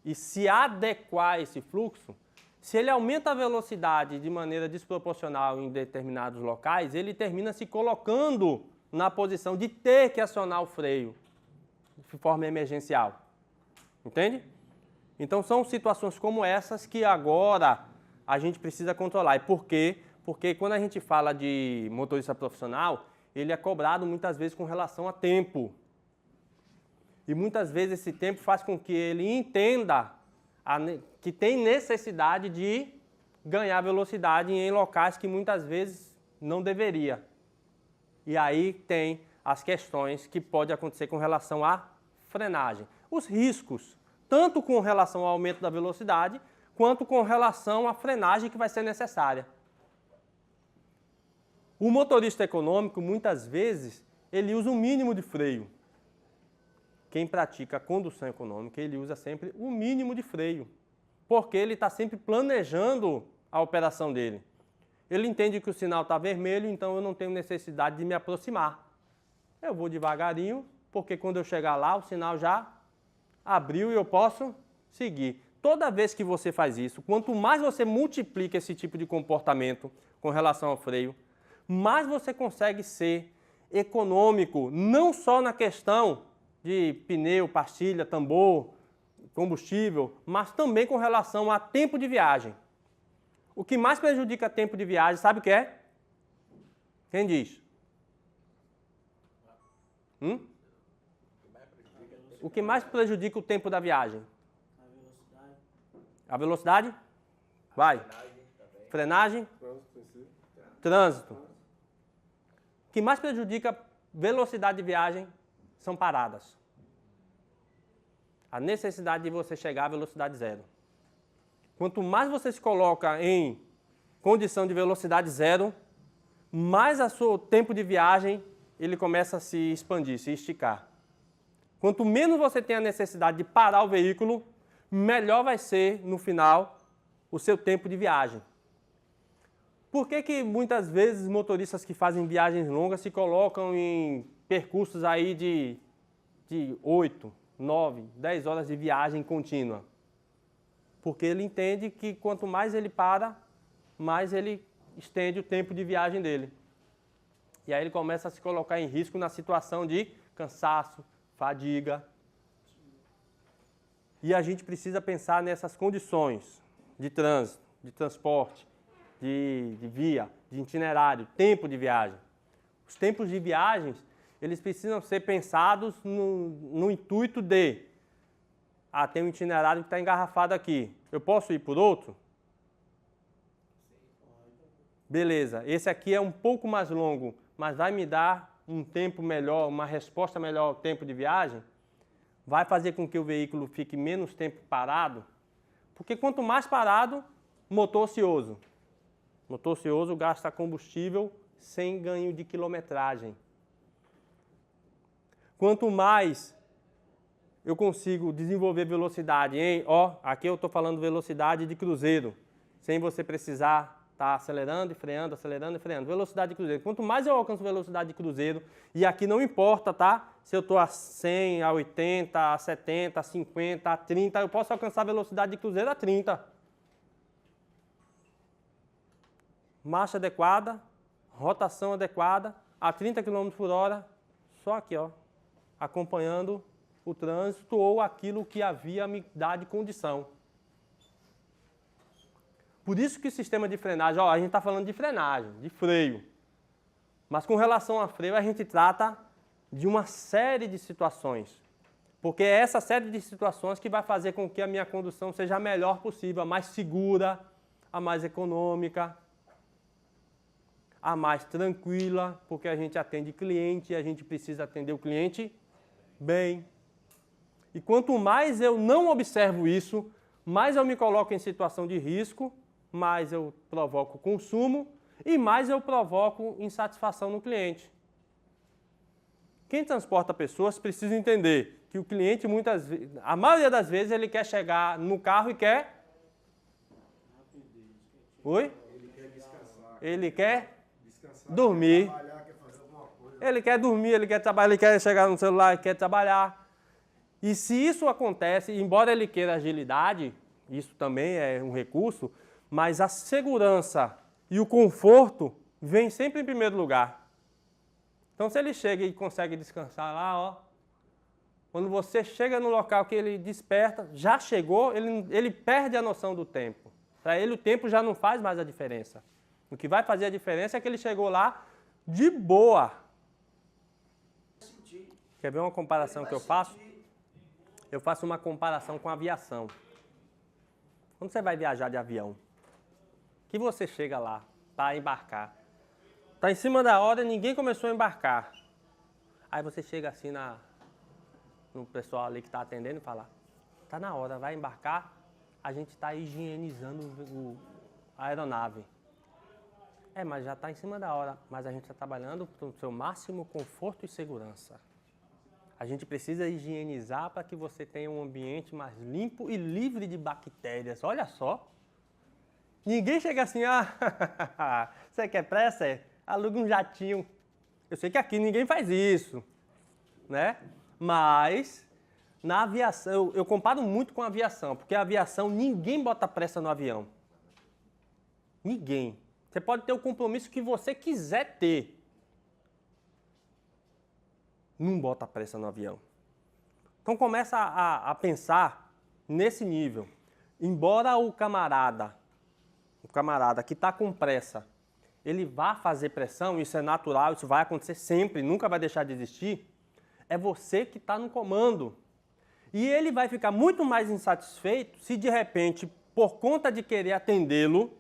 Speaker 1: e se adequar a esse fluxo, se ele aumenta a velocidade de maneira desproporcional em determinados locais, ele termina se colocando na posição de ter que acionar o freio de forma emergencial. Entende? Então são situações como essas que agora a gente precisa controlar. E por quê? Porque quando a gente fala de motorista profissional, ele é cobrado muitas vezes com relação a tempo. E muitas vezes esse tempo faz com que ele entenda que tem necessidade de ganhar velocidade em locais que muitas vezes não deveria. E aí tem as questões que podem acontecer com relação à frenagem. Os riscos, tanto com relação ao aumento da velocidade, quanto com relação à frenagem que vai ser necessária. O motorista econômico, muitas vezes, ele usa o mínimo de freio. Quem pratica a condução econômica, ele usa sempre o mínimo de freio, porque ele está sempre planejando a operação dele. Ele entende que o sinal está vermelho, então eu não tenho necessidade de me aproximar. Eu vou devagarinho, porque quando eu chegar lá, o sinal já abriu e eu posso seguir. Toda vez que você faz isso, quanto mais você multiplica esse tipo de comportamento com relação ao freio, mais você consegue ser econômico, não só na questão de pneu, pastilha, tambor, combustível, mas também com relação a tempo de viagem. O que mais prejudica tempo de viagem, sabe o que é? Quem diz? O que mais prejudica o tempo da viagem? A velocidade? Vai. Frenagem? Trânsito. O que mais prejudica velocidade de viagem são paradas. A necessidade de você chegar à velocidade zero. Quanto mais você se coloca em condição de velocidade zero, mais o seu tempo de viagem ele começa a se expandir, se esticar. Quanto menos você tem a necessidade de parar o veículo, melhor vai ser, no final, o seu tempo de viagem. Por que muitas vezes motoristas que fazem viagens longas se colocam em percursos aí de 8, 9, 10 horas de viagem contínua? Porque ele entende que quanto mais ele para, mais ele estende o tempo de viagem dele. E aí ele começa a se colocar em risco na situação de cansaço, fadiga. E a gente precisa pensar nessas condições de trânsito, de transporte, de via, de itinerário, tempo de viagem. Os tempos de viagens, eles precisam ser pensados no intuito de tem um itinerário que está engarrafado aqui. Eu posso ir por outro? Beleza, esse aqui é um pouco mais longo, mas vai me dar um tempo melhor, uma resposta melhor ao tempo de viagem? Vai fazer com que o veículo fique menos tempo parado? Porque quanto mais parado, motor ocioso. Motor ocioso gasta combustível sem ganho de quilometragem. Quanto mais eu consigo desenvolver velocidade aqui eu estou falando velocidade de cruzeiro, sem você precisar estar acelerando e freando, velocidade de cruzeiro. Quanto mais eu alcanço velocidade de cruzeiro, e aqui não importa, tá? Se eu estou a 100, a 80, a 70, a 50, a 30, eu posso alcançar velocidade de cruzeiro a 30. Marcha adequada, rotação adequada, a 30 km por hora, só aqui, acompanhando o trânsito ou aquilo que a via me dá de condição. Por isso que o sistema de frenagem, a gente está falando de frenagem, de freio. Mas com relação a freio, a gente trata de uma série de situações. Porque é essa série de situações que vai fazer com que a minha condução seja a melhor possível, a mais segura, a mais econômica, a mais tranquila, porque a gente atende cliente e a gente precisa atender o cliente bem. E quanto mais eu não observo isso, mais eu me coloco em situação de risco, mais eu provoco consumo e mais eu provoco insatisfação no cliente. Quem transporta pessoas precisa entender que o cliente, a maioria das vezes, ele quer chegar no carro e quer... Oi?
Speaker 2: Ele quer descansar.
Speaker 1: Ele quer
Speaker 2: Descansar,
Speaker 1: dormir.
Speaker 2: Quer trabalhar, quer fazer alguma coisa.
Speaker 1: Ele quer dormir, ele quer trabalhar, ele quer chegar no celular, ele quer trabalhar. E se isso acontece, embora ele queira agilidade, isso também é um recurso, mas a segurança e o conforto vem sempre em primeiro lugar. Então, se ele chega e consegue descansar lá, quando você chega no local que ele desperta, já chegou, ele perde a noção do tempo. Para ele, o tempo já não faz mais a diferença. O que vai fazer a diferença é que ele chegou lá de boa. Quer ver uma comparação que eu faço? Eu faço uma comparação com a aviação. Quando você vai viajar de avião, que você chega lá para embarcar, tá em cima da hora, ninguém começou a embarcar. Aí você chega assim no pessoal ali que está atendendo e fala, tá na hora, vai embarcar, a gente está higienizando a aeronave. Mas já está em cima da hora, mas a gente está trabalhando para o seu máximo conforto e segurança. A gente precisa higienizar para que você tenha um ambiente mais limpo e livre de bactérias. Olha só. Ninguém chega assim, você quer pressa? Aluga um jatinho. Eu sei que aqui ninguém faz isso, né? Mas na aviação, eu comparo muito com a aviação, porque a aviação, ninguém bota pressa no avião. Ninguém. Você pode ter o compromisso que você quiser ter. Não bota pressa no avião. Então começa a pensar nesse nível. Embora o camarada que está com pressa, ele vá fazer pressão, isso é natural, isso vai acontecer sempre, nunca vai deixar de existir, é você que está no comando. E ele vai ficar muito mais insatisfeito se de repente, por conta de querer atendê-lo,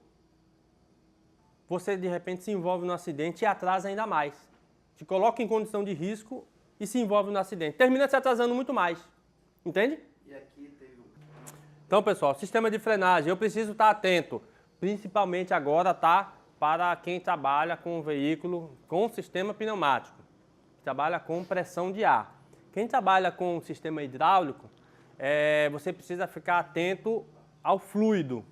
Speaker 1: você de repente se envolve no acidente e atrasa ainda mais. Te coloca em condição de risco e se envolve no acidente. Termina se atrasando muito mais. Entende?
Speaker 3: E aqui teve
Speaker 1: Então, pessoal, sistema de frenagem, eu preciso estar atento. Principalmente agora, tá? Para quem trabalha com um veículo com sistema pneumático. Trabalha com pressão de ar. Quem trabalha com sistema hidráulico, você precisa ficar atento ao fluido.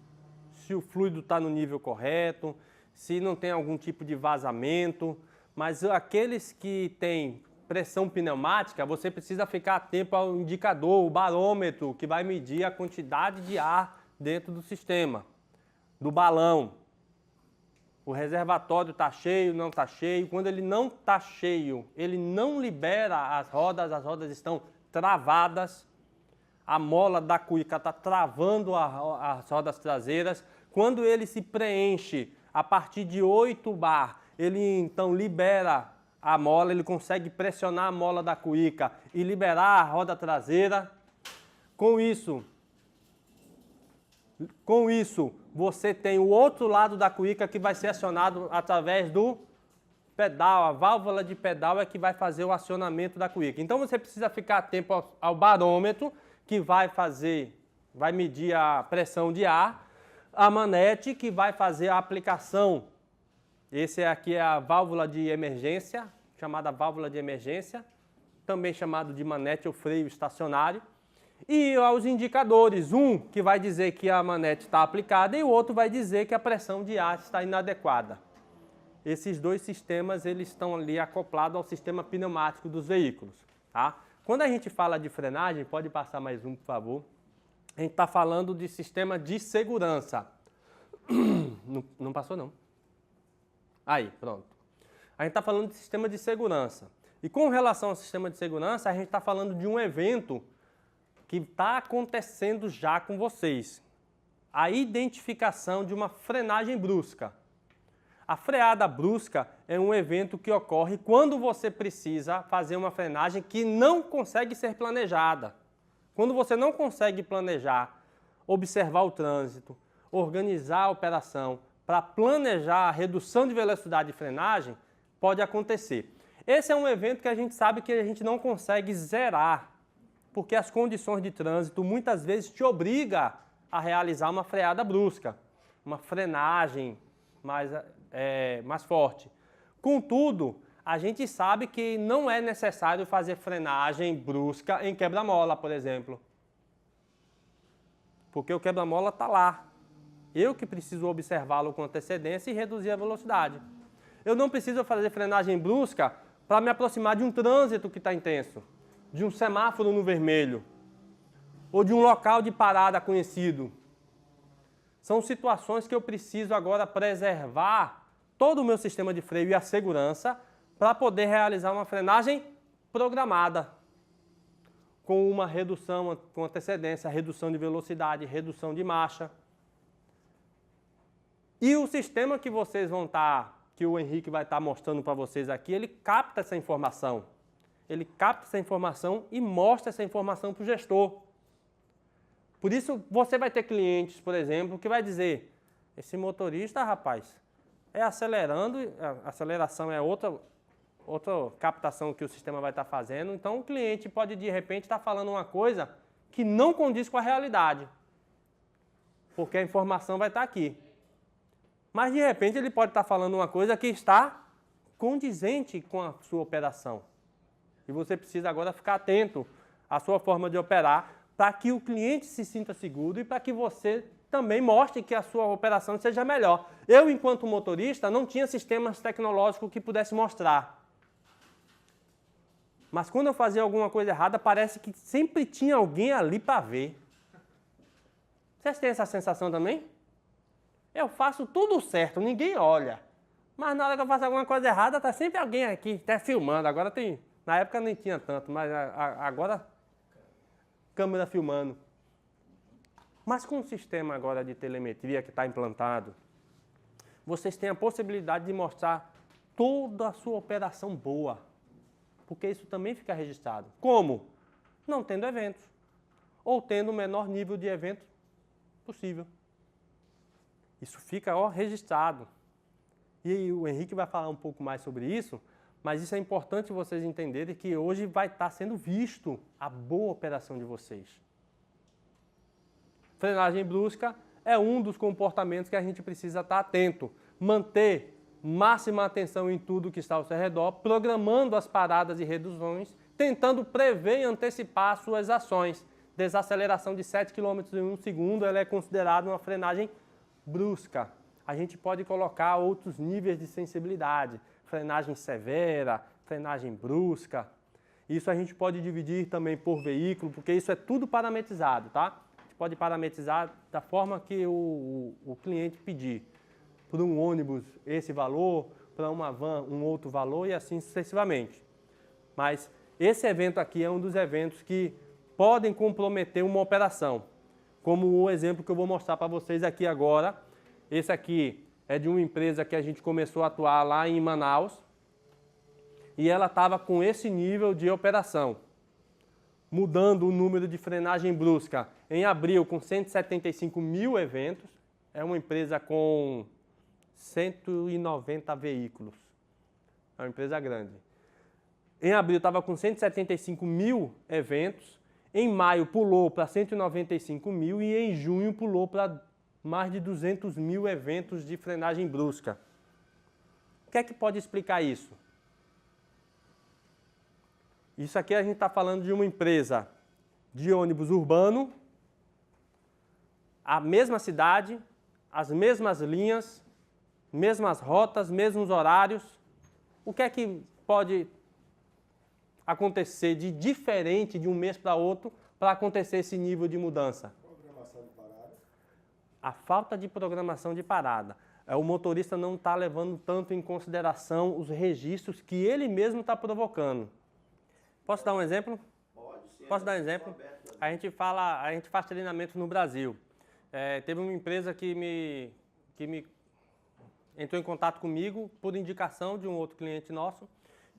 Speaker 1: Se o fluido está no nível correto, se não tem algum tipo de vazamento. Mas aqueles que têm pressão pneumática, você precisa ficar atento ao indicador, o barômetro, que vai medir a quantidade de ar dentro do sistema, do balão. O reservatório está cheio, não está cheio. Quando ele não está cheio, ele não libera as rodas estão travadas. A mola da cuíca está travando as rodas traseiras. Quando ele se preenche a partir de 8 bar, ele então libera a mola, ele consegue pressionar a mola da cuíca e liberar a roda traseira. Com isso, você tem o outro lado da cuíca que vai ser acionado através do pedal. A válvula de pedal é que vai fazer o acionamento da cuíca. Então você precisa ficar atento ao barômetro, que vai medir a pressão de ar, a manete, que vai fazer a aplicação. Esse aqui é a válvula de emergência, chamada válvula de emergência, também chamado de manete ou freio estacionário. E aos indicadores, um que vai dizer que a manete está aplicada e o outro vai dizer que a pressão de ar está inadequada. Esses dois sistemas eles estão ali acoplados ao sistema pneumático dos veículos. Tá? Quando a gente fala de frenagem, pode passar mais um, por favor. A gente está falando de sistema de segurança. Não passou, não. Aí, pronto. A gente está falando de sistema de segurança. E com relação ao sistema de segurança, a gente está falando de um evento que está acontecendo já com vocês. A identificação de uma frenagem brusca. A freada brusca é um evento que ocorre quando você precisa fazer uma frenagem que não consegue ser planejada. Quando você não consegue planejar, observar o trânsito, organizar a operação, para planejar a redução de velocidade de frenagem, pode acontecer. Esse é um evento que a gente sabe que a gente não consegue zerar, porque as condições de trânsito muitas vezes te obrigam a realizar uma freada brusca, uma frenagem mais forte. Contudo, a gente sabe que não é necessário fazer frenagem brusca em quebra-mola, por exemplo. Porque o quebra-mola está lá. Eu que preciso observá-lo com antecedência e reduzir a velocidade. Eu não preciso fazer frenagem brusca para me aproximar de um trânsito que está intenso, de um semáforo no vermelho, ou de um local de parada conhecido. São situações que eu preciso agora preservar todo o meu sistema de freio e a segurança para poder realizar uma frenagem programada, com uma redução com antecedência, redução de velocidade, redução de marcha. E o sistema que vocês vão estar, que o Henrique vai estar mostrando para vocês aqui, ele capta essa informação. Ele capta essa informação e mostra essa informação para o gestor. Por isso, você vai ter clientes, por exemplo, que vai dizer, esse motorista, rapaz, é acelerando, a aceleração é outra captação que o sistema vai estar fazendo. Então, o cliente pode, de repente, estar falando uma coisa que não condiz com a realidade, porque a informação vai estar aqui. Mas, de repente, ele pode estar falando uma coisa que está condizente com a sua operação. E você precisa agora ficar atento à sua forma de operar para que o cliente se sinta seguro e para que você também mostre que a sua operação seja melhor. Eu, enquanto motorista, não tinha sistemas tecnológicos que pudesse mostrar. Mas quando eu fazia alguma coisa errada, parece que sempre tinha alguém ali para ver. Vocês têm essa sensação também? Eu faço tudo certo, ninguém olha. Mas na hora que eu faço alguma coisa errada, está sempre alguém aqui, até filmando. Agora tem... Na época nem tinha tanto, mas agora... câmera filmando. Mas com o sistema agora de telemetria que está implantado, vocês têm a possibilidade de mostrar toda a sua operação boa. Porque isso também fica registrado. Como? Não tendo eventos. Ou tendo o menor nível de evento possível. Isso fica registrado. E o Henrique vai falar um pouco mais sobre isso, mas isso é importante vocês entenderem que hoje vai estar sendo visto a boa operação de vocês. Frenagem brusca é um dos comportamentos que a gente precisa estar atento. Manter máxima atenção em tudo que está ao seu redor, programando as paradas e reduções, tentando prever e antecipar suas ações. Desaceleração de 7 km em 1 segundo, ela é considerada uma frenagem brusca. A gente pode colocar outros níveis de sensibilidade, frenagem severa, frenagem brusca. Isso a gente pode dividir também por veículo, porque isso é tudo parametrizado, tá? A gente pode parametrizar da forma que o cliente pedir. Para um ônibus esse valor, para uma van um outro valor e assim sucessivamente. Mas esse evento aqui é um dos eventos que podem comprometer uma operação. Como o exemplo que eu vou mostrar para vocês aqui agora. Esse aqui é de uma empresa que a gente começou a atuar lá em Manaus. E ela estava com esse nível de operação. Mudando o número de frenagem brusca em abril com 175 mil eventos. É uma empresa com 190 veículos. É uma empresa grande. Em abril estava com 175 mil eventos. Em maio pulou para 195 mil e em junho pulou para mais de 200 mil eventos de frenagem brusca. O que é que pode explicar isso? Isso aqui a gente está falando de uma empresa de ônibus urbano, a mesma cidade, as mesmas linhas, mesmas rotas, mesmos horários. O que é que pode acontecer de diferente de um mês para outro para acontecer esse nível de mudança?
Speaker 2: Programação de parada.
Speaker 1: A falta de programação de parada. O motorista não está levando tanto em consideração os registros que ele mesmo está provocando. Posso dar um exemplo?
Speaker 3: Pode, sim.
Speaker 1: Posso dar um exemplo? A gente faz treinamento no Brasil. Teve uma empresa que me entrou em contato comigo por indicação de um outro cliente nosso.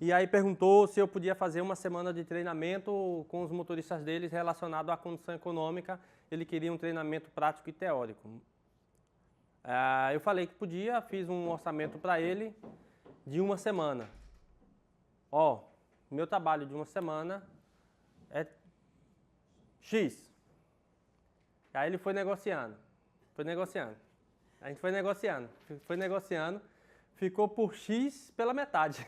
Speaker 1: E aí perguntou se eu podia fazer uma semana de treinamento com os motoristas deles relacionado à condição econômica. Ele queria um treinamento prático e teórico. Eu falei que podia, fiz um orçamento para ele de uma semana. Meu trabalho de uma semana é X. Aí ele foi negociando. A gente foi negociando, ficou por X pela metade.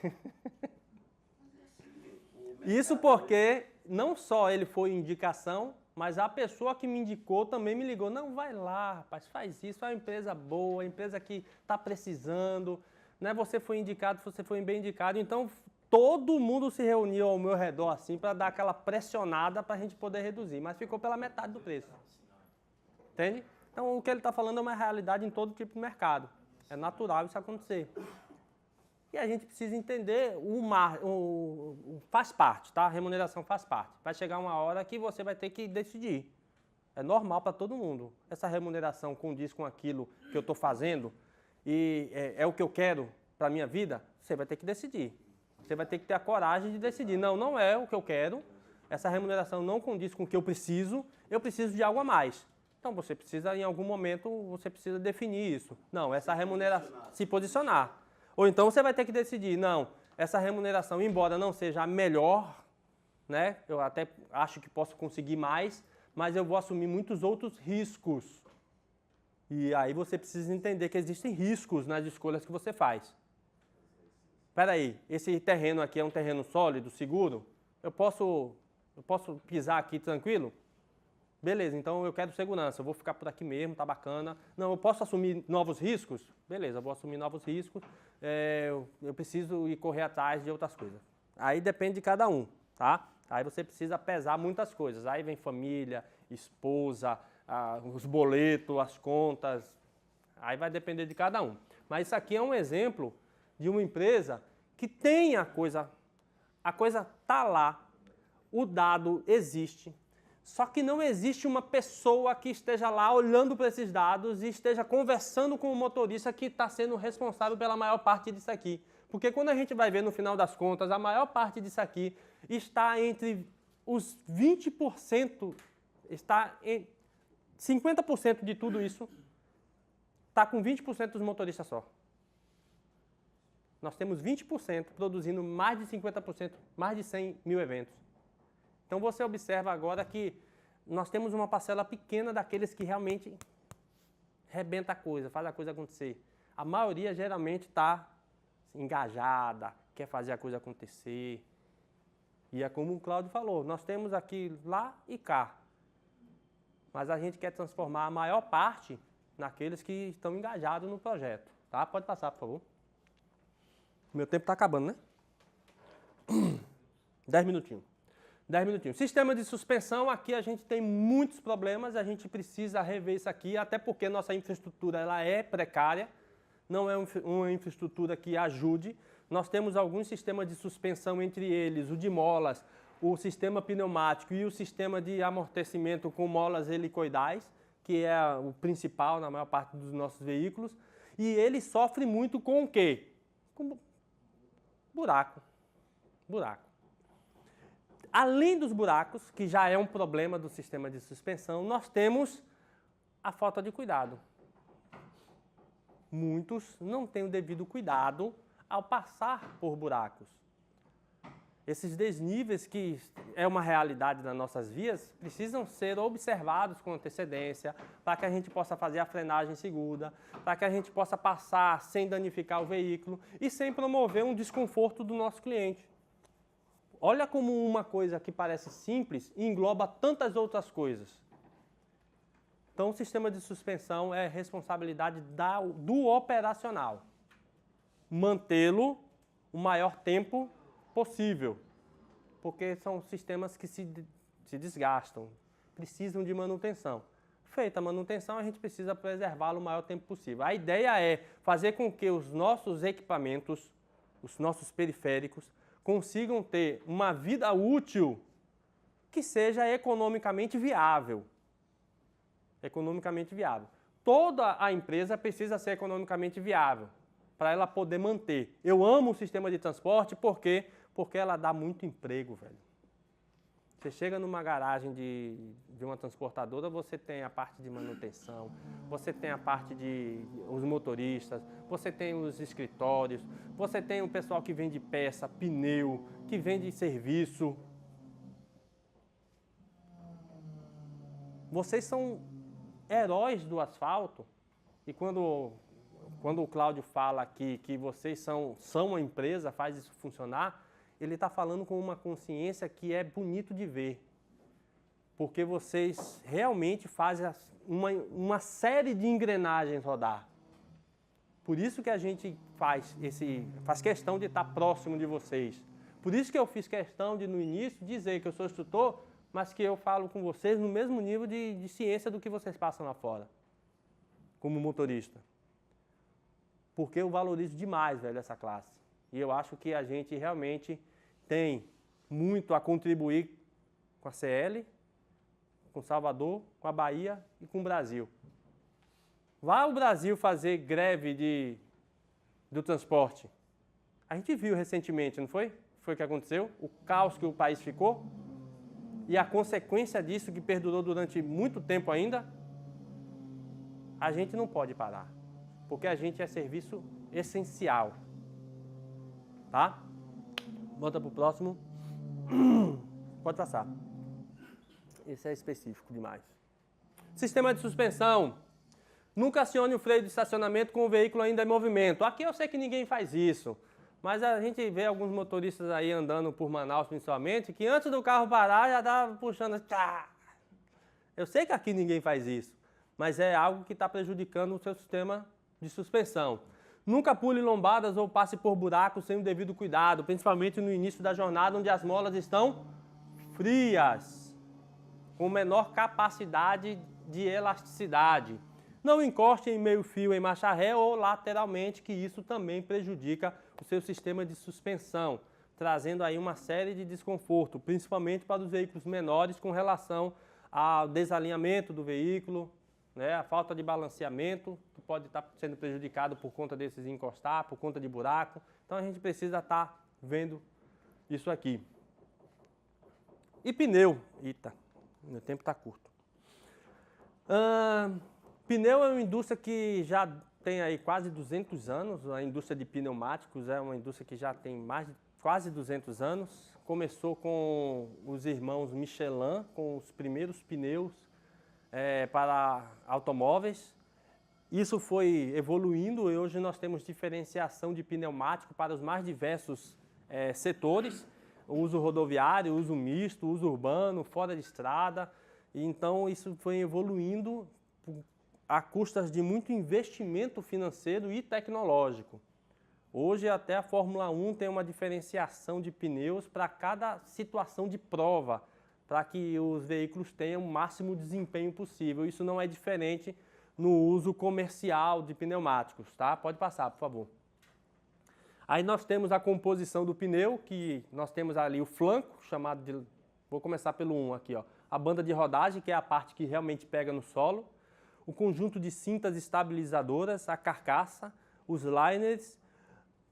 Speaker 1: Isso porque não só ele foi indicação, mas a pessoa que me indicou também me ligou. Não, vai lá, rapaz, faz isso, é uma empresa boa, empresa que está precisando. Né? Você foi indicado, você foi bem indicado. Então, todo mundo se reuniu ao meu redor assim para dar aquela pressionada para a gente poder reduzir. Mas ficou pela metade do preço. Entende? Então, o que ele está falando é uma realidade em todo tipo de mercado. É natural isso acontecer. E a gente precisa entender, faz parte, tá? A remuneração faz parte. Vai chegar uma hora que você vai ter que decidir. É normal para todo mundo. Essa remuneração condiz com aquilo que eu estou fazendo? e é o que eu quero para a minha vida, você vai ter que decidir. Você vai ter que ter a coragem de decidir. Não, não é o que eu quero, essa remuneração não condiz com o que eu preciso de algo a mais. Então, você precisa, em algum momento, você precisa definir isso. Não, essa remuneração... Se posicionar. Ou então, você vai ter que decidir, não, essa remuneração, embora não seja a melhor, né, eu até acho que posso conseguir mais, mas eu vou assumir muitos outros riscos. E aí você precisa entender que existem riscos nas escolhas que você faz. Espera aí, esse terreno aqui é um terreno sólido, seguro? Eu posso pisar aqui tranquilo? Beleza, então eu quero segurança, eu vou ficar por aqui mesmo, tá bacana. Não, eu posso assumir novos riscos? Beleza, eu vou assumir novos riscos, eu preciso ir correr atrás de outras coisas. Aí depende de cada um, tá? Aí você precisa pesar muitas coisas. Aí vem família, esposa, os boletos, as contas. Aí vai depender de cada um. Mas isso aqui é um exemplo de uma empresa que tem a coisa está lá, o dado existe, só que não existe uma pessoa que esteja lá olhando para esses dados e esteja conversando com o motorista que está sendo responsável pela maior parte disso aqui. Porque quando a gente vai ver no final das contas, a maior parte disso aqui está entre os 20%, está em 50% de tudo isso, está com 20% dos motoristas só. Nós temos 20% produzindo mais de 50%, mais de 100 mil eventos. Então você observa agora que nós temos uma parcela pequena daqueles que realmente rebenta a coisa, faz a coisa acontecer. A maioria geralmente está engajada, quer fazer a coisa acontecer. E é como o Cláudio falou, nós temos aqui lá e cá. Mas a gente quer transformar a maior parte naqueles que estão engajados no projeto. Tá? Pode passar, por favor. Meu tempo está acabando, né? 10 minutinhos. 10 minutinhos. Sistema de suspensão, aqui a gente tem muitos problemas, a gente precisa rever isso aqui, até porque nossa infraestrutura ela é precária, não é uma infraestrutura que ajude. Nós temos alguns sistemas de suspensão, entre eles o de molas, o sistema pneumático e o sistema de amortecimento com molas helicoidais, que é o principal na maior parte dos nossos veículos, e ele sofre muito com o quê? Com buraco. Além dos buracos, que já é um problema do sistema de suspensão, nós temos a falta de cuidado. Muitos não têm o devido cuidado ao passar por buracos. Esses desníveis, que é uma realidade nas nossas vias, precisam ser observados com antecedência para que a gente possa fazer a frenagem segura, para que a gente possa passar sem danificar o veículo e sem promover um desconforto do nosso cliente. Olha como uma coisa que parece simples engloba tantas outras coisas. Então, o sistema de suspensão é responsabilidade do operacional. Mantê-lo o maior tempo possível, porque são sistemas que se desgastam, precisam de manutenção. Feita a manutenção, a gente precisa preservá-lo o maior tempo possível. A ideia é fazer com que os nossos equipamentos, os nossos periféricos, consigam ter uma vida útil que seja economicamente viável. Economicamente viável. Toda a empresa precisa ser economicamente viável para ela poder manter. Eu amo o sistema de transporte porque ela dá muito emprego, velho. Você chega numa garagem de uma transportadora, você tem a parte de manutenção, você tem a parte de os motoristas, você tem os escritórios, você tem o pessoal que vende peça, pneu, que vende serviço. Vocês são heróis do asfalto. E quando o Cláudio fala aqui que vocês são uma empresa, faz isso funcionar, ele está falando com uma consciência que é bonito de ver. Porque vocês realmente fazem uma série de engrenagens rodar. Por isso que a gente faz questão de estar próximo de vocês. Por isso que eu fiz questão de, no início, dizer que eu sou instrutor, mas que eu falo com vocês no mesmo nível de ciência do que vocês passam lá fora, como motorista. Porque eu valorizo demais, velho, essa classe. E eu acho que a gente realmente tem muito a contribuir com a CL, com Salvador, com a Bahia e com o Brasil. Vá ao Brasil fazer greve do transporte. A gente viu recentemente, não foi? Foi o que aconteceu? O caos que o país ficou? E a consequência disso, que perdurou durante muito tempo ainda, a gente não pode parar. Porque a gente é serviço essencial. Tá? Volta para o próximo. Pode passar. Esse é específico demais. Sistema de suspensão. Nunca acione o freio de estacionamento com o veículo ainda em movimento. Aqui eu sei que ninguém faz isso. Mas a gente vê alguns motoristas aí andando por Manaus, principalmente, que antes do carro parar já estava puxando. Eu sei que aqui ninguém faz isso. Mas é algo que está prejudicando o seu sistema de suspensão. Nunca pule lombadas ou passe por buracos sem o devido cuidado, principalmente no início da jornada, onde as molas estão frias, com menor capacidade de elasticidade. Não encoste em meio fio em marcha ré ou lateralmente, que isso também prejudica o seu sistema de suspensão, trazendo aí uma série de desconforto, principalmente para os veículos menores com relação ao desalinhamento do veículo, né, a falta de balanceamento, que pode estar sendo prejudicado por conta desses encostar, por conta de buraco. Então a gente precisa estar vendo isso aqui. E pneu. Eita, meu tempo está curto. Pneu é uma indústria que já tem aí quase 200 anos. A indústria de pneumáticos é uma indústria que já tem mais de quase 200 anos. Começou com os irmãos Michelin, com os primeiros pneus para automóveis. Isso foi evoluindo e hoje nós temos diferenciação de pneumático para os mais diversos setores. O uso rodoviário, o uso misto, o uso urbano, fora de estrada. Então isso foi evoluindo a custas de muito investimento financeiro e tecnológico. Hoje até a Fórmula 1 tem uma diferenciação de pneus para cada situação de prova, para que os veículos tenham o máximo desempenho possível. Isso não é diferente no uso comercial de pneumáticos, tá? Pode passar, por favor. Aí nós temos a composição do pneu, que nós temos ali o flanco, chamado de... Vou começar pelo 1 aqui, ó. A banda de rodagem, que é a parte que realmente pega no solo. O conjunto de cintas estabilizadoras, a carcaça, os liners,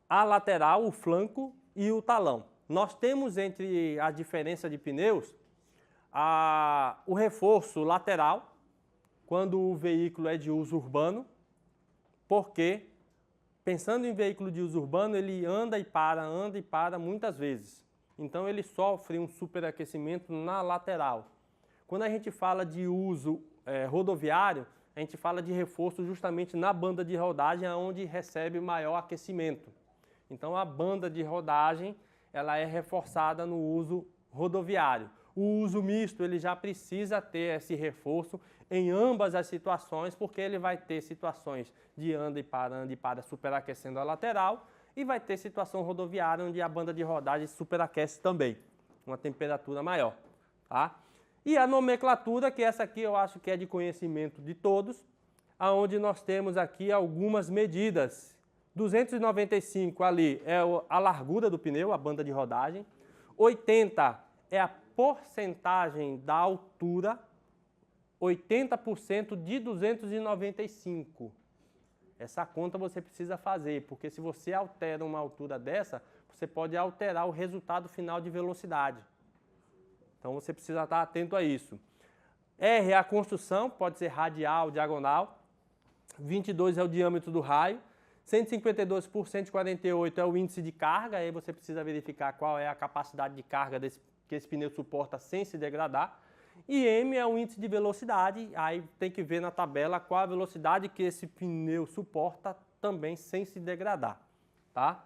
Speaker 1: a lateral, o flanco e o talão. Nós temos entre a diferença de pneus o reforço lateral, quando o veículo é de uso urbano, porque, pensando em veículo de uso urbano, ele anda e para muitas vezes. Então ele sofre um superaquecimento na lateral. Quando a gente fala de uso rodoviário, a gente fala de reforço justamente na banda de rodagem, onde recebe maior aquecimento. Então a banda de rodagem ela é reforçada no uso rodoviário. O uso misto ele já precisa ter esse reforço em ambas as situações, porque ele vai ter situações de anda e para superaquecendo a lateral, e vai ter situação rodoviária onde a banda de rodagem superaquece também, uma temperatura maior. Tá? E a nomenclatura, que essa aqui eu acho que é de conhecimento de todos, aonde nós temos aqui algumas medidas. 295 ali é a largura do pneu, a banda de rodagem. 80 é a porcentagem da altura, 80% de 295. Essa conta você precisa fazer, porque se você altera uma altura dessa, você pode alterar o resultado final de velocidade. Então você precisa estar atento a isso. R é a construção, pode ser radial, diagonal. 22 é o diâmetro do raio. 152 por 148 é o índice de carga, aí você precisa verificar qual é a capacidade de carga que esse pneu suporta sem se degradar. E M é o índice de velocidade, aí tem que ver na tabela qual a velocidade que esse pneu suporta também sem se degradar, tá?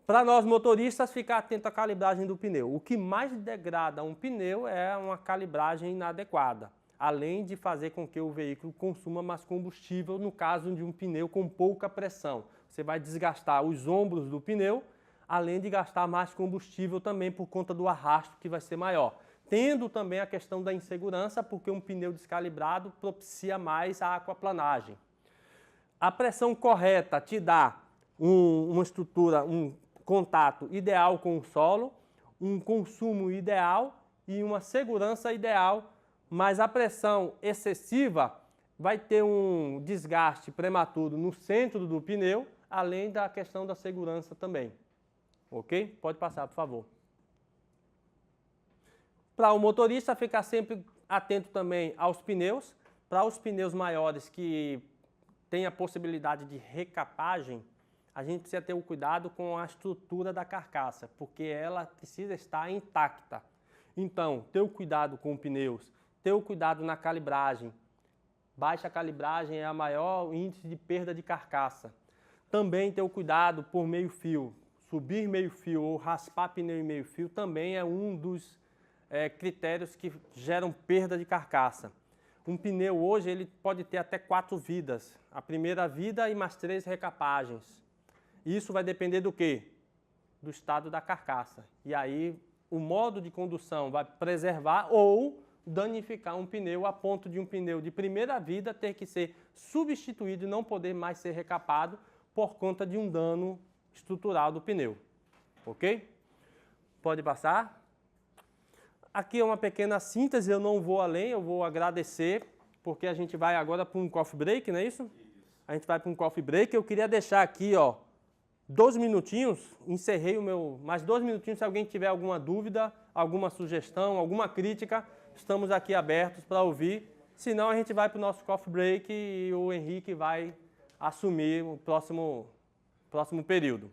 Speaker 1: Para nós motoristas, ficar atento à calibragem do pneu. O que mais degrada um pneu é uma calibragem inadequada, além de fazer com que o veículo consuma mais combustível no caso de um pneu com pouca pressão. Você vai desgastar os ombros do pneu, além de gastar mais combustível também por conta do arrasto que vai ser maior. Tendo também a questão da insegurança, porque um pneu descalibrado propicia mais a aquaplanagem. A pressão correta te dá uma estrutura, um contato ideal com o solo, um consumo ideal e uma segurança ideal, mas a pressão excessiva, vai ter um desgaste prematuro no centro do pneu, além da questão da segurança também. Ok? Pode passar, por favor. Para o motorista ficar sempre atento também aos pneus. Para os pneus maiores que têm a possibilidade de recapagem, a gente precisa ter o cuidado com a estrutura da carcaça, porque ela precisa estar intacta. Então, ter o cuidado com os pneus, ter o cuidado na calibragem. Baixa calibragem é a maior índice de perda de carcaça. Também ter o cuidado por meio fio. Subir meio fio ou raspar pneu em meio fio também é um dos critérios que geram perda de carcaça. Um pneu hoje ele pode ter até 4 vidas. A primeira vida e mais 3 recapagens. Isso vai depender do quê? Do estado da carcaça. E aí o modo de condução vai preservar ou danificar um pneu a ponto de um pneu de primeira vida ter que ser substituído e não poder mais ser recapado por conta de um dano estrutural do pneu. Ok? Pode passar. Aqui é uma pequena síntese, eu não vou além, eu vou agradecer, porque a gente vai agora para um coffee break, não é isso? A gente vai para um coffee break. Eu queria deixar aqui, 2 minutinhos, encerrei o meu... Mais 2 minutinhos, se alguém tiver alguma dúvida, alguma sugestão, alguma crítica, estamos aqui abertos para ouvir. Senão a gente vai para o nosso coffee break e o Henrique vai assumir o próximo período.